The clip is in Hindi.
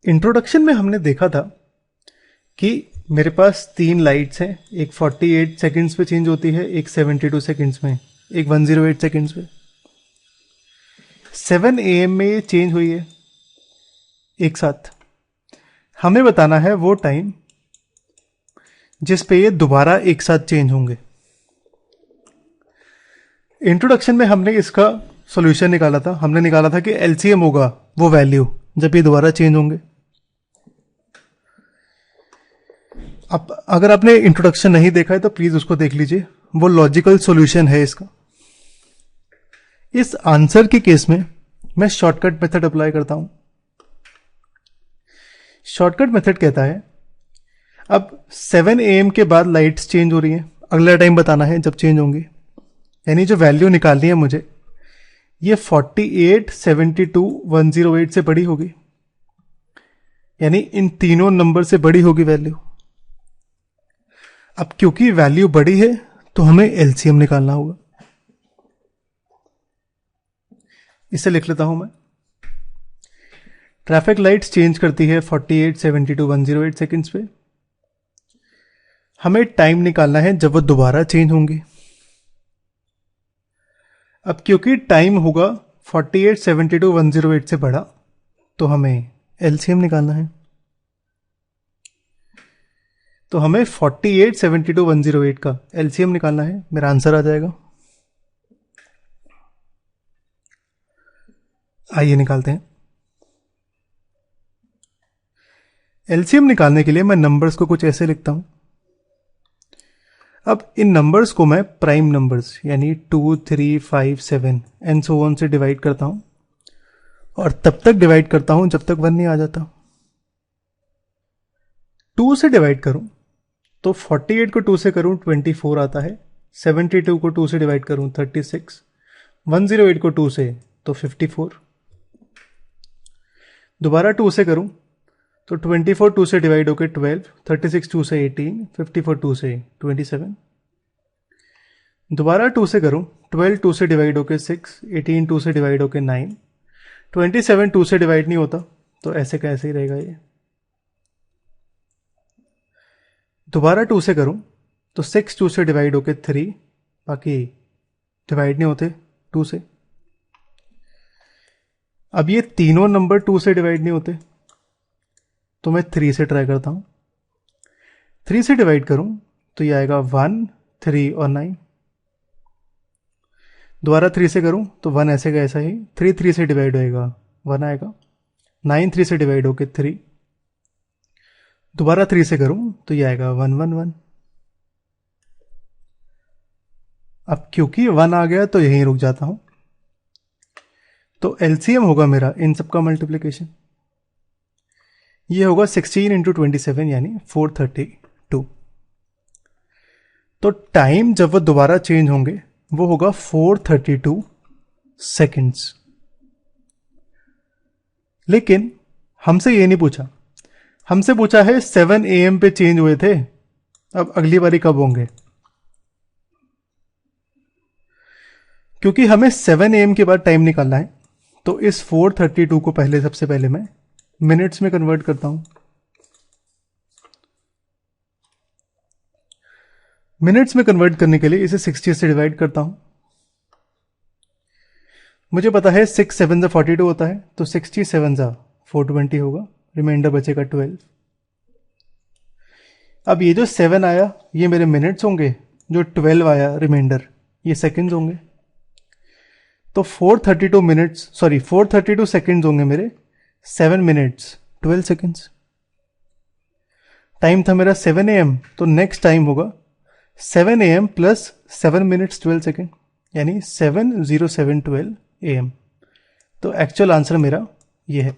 इंट्रोडक्शन में हमने देखा था कि मेरे पास 3 लाइट्स हैं, एक 48 सेकंड्स पे चेंज होती है, एक 72 सेकंड्स में, एक 108 सेकंड्स पे। 7 AM में ये चेंज हुई है एक साथ। हमें बताना है वो टाइम जिस पे ये दोबारा एक साथ चेंज होंगे। इंट्रोडक्शन में हमने इसका सॉल्यूशन निकाला था। हमने निकाला था कि एलसीएम होगा वो वैल्यू जब ये दोबारा चेंज होंगे। अब अगर आपने इंट्रोडक्शन नहीं देखा है तो प्लीज उसको देख लीजिए, वो लॉजिकल सॉल्यूशन है इसका। इस आंसर के केस में मैं शॉर्टकट मेथड अप्लाई करता हूं। शॉर्टकट मेथड कहता है अब 7 AM के बाद लाइट्स चेंज हो रही हैं, अगला टाइम बताना है जब चेंज होंगे, यानी जो वैल्यू निकालनी है मुझे ये 48, 72, 108 से बड़ी होगी, यानी इन तीनों नंबर से बड़ी होगी वैल्यू। अब क्योंकि वैल्यू बड़ी है तो हमें एलसीएम निकालना होगा। इसे लिख लेता हूं मैं। ट्रैफिक लाइट्स चेंज करती है 48, 72, 108 सेकंड्स पे। हमें टाइम निकालना है जब वो दोबारा चेंज होंगी। अब क्योंकि टाइम होगा 48, 72, 108 से बड़ा तो हमें एलसीएम निकालना है। तो हमें 48, 72, 108 का एलसीएम निकालना है। मेरा आंसर आ जाएगा। आइए निकालते हैं। एलसीएम निकालने के लिए मैं नंबर्स को कुछ ऐसे लिखता हूं। अब इन नंबर्स को मैं प्राइम नंबर्स यानी 2, 3, 5, 7 एंड सो ऑन से डिवाइड करता हूं, और तब तक डिवाइड करता हूं जब तक 1 नहीं आ जाता। 2 से डिवाइड करूं तो 48 को 2 से करूं 24 आता है, 72 को 2 से डिवाइड करूं 36, 108 को 2 से तो 54। दोबारा 2 से करूं तो 24 2 से डिवाइड होकर 12, 36 2 से 18, 54 2 से 27। दोबारा 2 से करूं 12 2 से डिवाइड होकर 6, 18 2 से डिवाइड होकर 9, 27 2 से डिवाइड नहीं होता तो ऐसे का ऐसे ही रहेगा ये। दोबारा 2 से करूं तो 6 2 से डिवाइड होकर 3, बाकी डिवाइड नहीं होते 2 से। अब ये तीनों नंबर 2 से डिवाइड नहीं होते तो मैं 3 से ट्राई करता हूं। 3 से डिवाइड करूं तो ये आएगा 1, 3 और 9। दोबारा 3 से करूं तो 1 ऐसे का ऐसा ही, 3 3 से डिवाइड होएगा 1 आएगा, 9 3 से डिवाइड होकर 3। दोबारा 3 से करूं तो ये आएगा 1 1 1। अब क्योंकि 1 आ गया तो यहीं रुक जाता हूं। तो एलसीएम होगा मेरा इन सबका मल्टीप्लिकेशन, ये होगा 16 इंटू 27 यानी 432। तो टाइम जब वो दोबारा चेंज होंगे वो होगा 432 सेकेंड्स। लेकिन हमसे ये नहीं पूछा, हमसे पूछा है 7 AM पे चेंज हुए थे, अब अगली बारी कब होंगे। क्योंकि हमें 7 AM के बाद टाइम निकालना है तो इस 432 को पहले सबसे पहले मैं मिनट्स में कन्वर्ट करता हूं। मिनट्स में कन्वर्ट करने के लिए इसे 60 से डिवाइड करता हूं। मुझे पता है 6 7 जा 42 होता है तो 67 जा 420 होगा, रिमाइंडर बचेगा 12। अब ये जो 7 आया ये मेरे मिनट्स होंगे, जो 12 आया रिमाइंडर ये सेकंड्स होंगे। तो 432 सेकंड्स होंगे मेरे, 7 मिनट्स 12 सेकंड्स। टाइम था मेरा 7 AM तो नेक्स्ट टाइम होगा 7 AM प्लस 7 मिनट्स 12 सेकंड यानी 7:07:12 AM। तो एक्चुअल आंसर मेरा ये है।